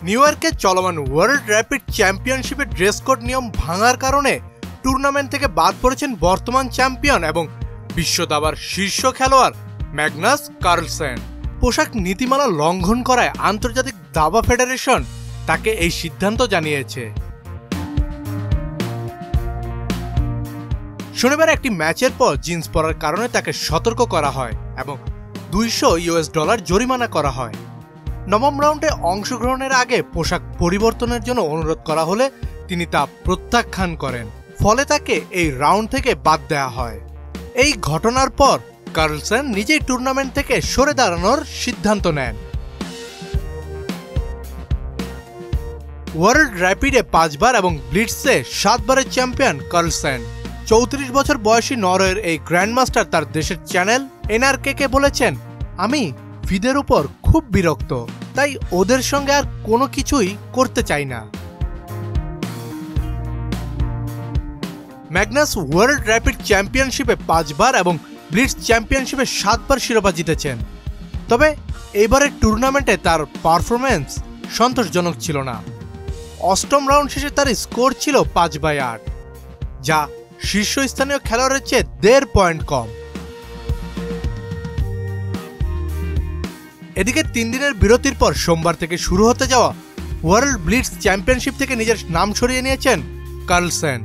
New ইয়র্কে চলমান world rapid চ্যাম্পিয়নশিপের ড্রেস কোড নিয়ম ভাঙার কারণে টুর্নামেন্ট থেকে বাদ পড়েছেন বর্তমান চ্যাম্পিয়ন এবং বিশ্ব দাবার শীর্ষ খেলোয়াড় ম্যাগনাস কার্লসেন। পোশাক নীতিমালা লঙ্ঘন করায় আন্তর্জাতিক দাবা ফেডারেশন তাকে এই সিদ্ধান্ত জানিয়েছে। শনিবার একটি ম্যাচের পর জিন্স পরার কারণে তাকে সতর্ক করা হয় এবং $200 জরিমানা করা হয়। নবম রাউন্ডে অংশগ্রহণের আগে পোশাক পরিবর্তনের জন্য অনুরোধ করা হলে তিনি তা প্রত্যাখ্যান করেন, ফলে তাকে এই রাউন্ড থেকে বাদ দেওয়া হয়। এই ঘটনার পর কার্লসেন নিজেই টুর্নামেন্ট থেকে সরে দাঁড়ানোর সিদ্ধান্ত নেন। ওয়ার্ল্ড র্যাপিডে 5 বার এবং ব্লিটসে 7 বারের চ্যাম্পিয়ন কার্লসেন। 34 বছর বয়সী নরওয়ের এই গ্র্যান্ডমাস্টার তার দেশের চ্যানেল NRK-কে বলেছেন, আমি ফিদের উপর খুব বিরক্ত, তাই ওদের সঙ্গে আর কোনো কিছুই করতে চাই না। ম্যাগনাস ওয়ার্ল্ড র্যাপিড চ্যাম্পিয়নশিপে 5 বার এবং ব্লিটস চ্যাম্পিয়নশিপে 7 বার শিরোপা জিতেছেন। তবে এবারের টুর্নামেন্টে তার পারফরমেন্স সন্তোষজনক ছিল না। অষ্টম রাউন্ড শেষে তার স্কোর ছিল 5/8, যা শীর্ষস্থানীয় খেলোয়াড়ের চেয়ে 1.5 পয়েন্ট কম। এদিকে 3 দিনের বিরতির পর সোমবার থেকে শুরু হতে যাওয়া ওয়ার্ল্ড ব্লিটস চ্যাম্পিয়নশিপ থেকে নিজের নাম সরিয়ে নিয়েছেন কার্লসেন।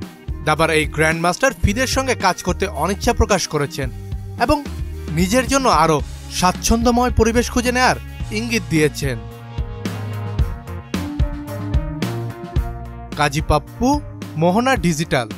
দাবার এই গ্র্যান্ডমাস্টার ফিদের সঙ্গে কাজ করতে অনিচ্ছা প্রকাশ করেছেন এবং নিজের জন্য আরও স্বাচ্ছন্দ্যময় পরিবেশ খুঁজে নেয়ার ইঙ্গিত দিয়েছেন। কাজী পাপ্পু, মোহনা ডিজিটাল।